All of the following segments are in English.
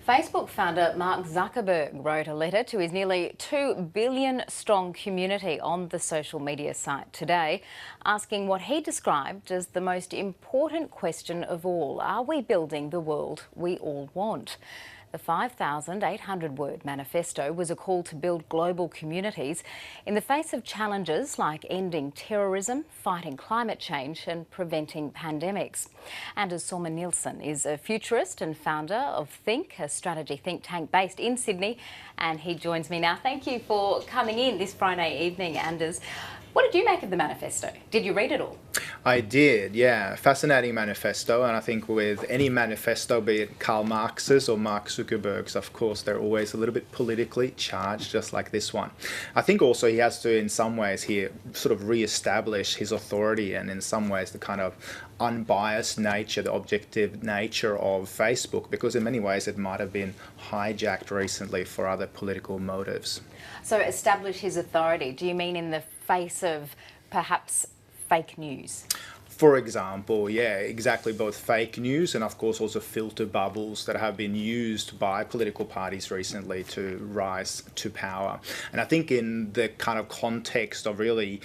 Facebook founder Mark Zuckerberg wrote a letter to his nearly 2 billion strong community on the social media site today, asking what he described as the most important question of all. Are we building the world we all want? The 5,800-word manifesto was a call to build global communities in the face of challenges like ending terrorism, fighting climate change and preventing pandemics. And as Sorman-Nilsson is a futurist and founder of Think, a strategy think tank based in Sydney, and he joins me now. Thank you for coming in this Friday evening, Anders. What did you make of the manifesto? Did you read it all? I did, yeah. Fascinating manifesto, and I think with any manifesto, be it Karl Marx's or Mark Zuckerberg's, of course, they're always a little bit politically charged, just like this one. I think also he has to, in some ways here, sort of re-establish his authority and in some ways the kind of unbiased nature, the objective nature of Facebook, because in many ways it might have been hijacked recently for other political motives. So establish his authority, do you mean in the face of perhaps fake news? For example, yeah, exactly, both fake news and of course also filter bubbles that have been used by political parties recently to rise to power. And I think in the kind of context of really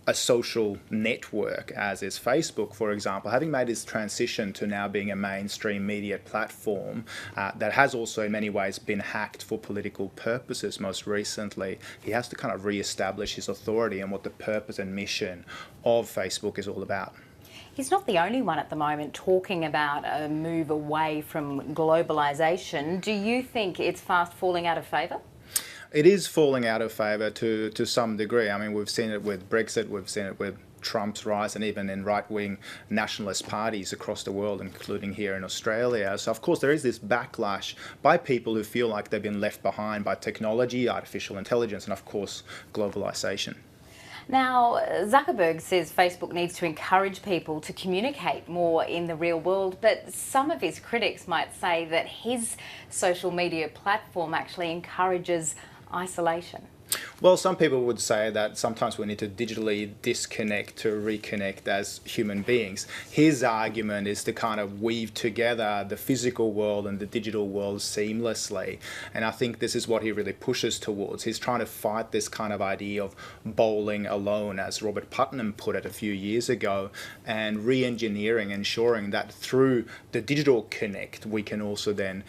a social network, as is Facebook, for example, having made its transition to now being a mainstream media platform that has also in many ways been hacked for political purposes most recently, he has to kind of re-establish his authority and what the purpose and mission of Facebook is all about. He's not the only one at the moment talking about a move away from globalisation. Do you think it's fast falling out of favour? It is falling out of favour to some degree. I mean, we've seen it with Brexit, we've seen it with Trump's rise, and even in right-wing nationalist parties across the world, including here in Australia. So, of course, there is this backlash by people who feel like they've been left behind by technology, artificial intelligence, and, of course, globalisation. Now, Zuckerberg says Facebook needs to encourage people to communicate more in the real world, but some of his critics might say that his social media platform actually encourages isolation. Well, some people would say that sometimes we need to digitally disconnect to reconnect as human beings. His argument is to kind of weave together the physical world and the digital world seamlessly. And I think this is what he really pushes towards. He's trying to fight this kind of idea of bowling alone, as Robert Putnam put it a few years ago, and re-engineering, ensuring that through the digital connect, we can also then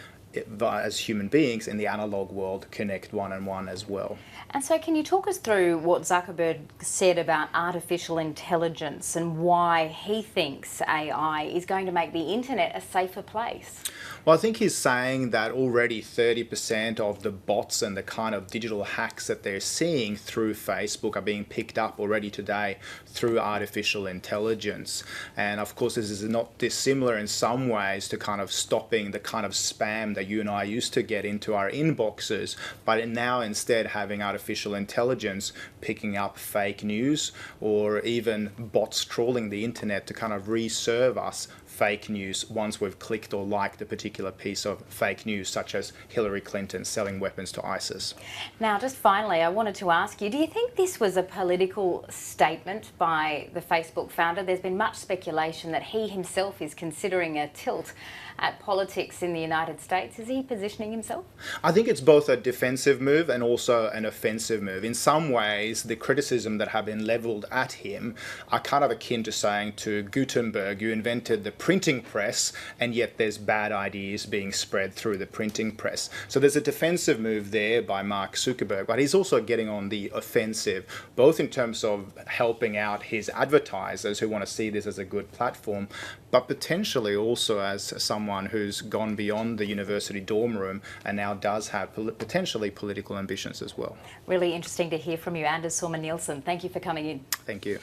as human beings in the analog world connect one-on-one as well. And so can you talk us through what Zuckerberg said about artificial intelligence and why he thinks AI is going to make the internet a safer place? Well, I think he's saying that already 30% of the bots and the kind of digital hacks that they're seeing through Facebook are being picked up already today through artificial intelligence. And of course, this is not dissimilar in some ways to kind of stopping the kind of spam that you and I used to get into our inboxes, but now instead having artificial intelligence picking up fake news or even bots trawling the internet to kind of reserve us fake news once we've clicked or liked a particular piece of fake news, such as Hillary Clinton selling weapons to ISIS. Now, just finally, I wanted to ask you, do you think this was a political statement by the Facebook founder? There's been much speculation that he himself is considering a tilt at politics in the United States. Is he positioning himself? I think it's both a defensive move and also an offensive move. In some ways, the criticism that have been levelled at him are kind of akin to saying to Gutenberg, you invented the printing press, and yet there's bad ideas being spread through the printing press. So there's a defensive move there by Mark Zuckerberg, but he's also getting on the offensive, both in terms of helping out his advertisers who want to see this as a good platform, but potentially also as someone who's gone beyond the university dorm room and now does have potentially political ambitions as well. Really interesting to hear from you, Anders Sorman-Nilsson. Thank you for coming in. Thank you.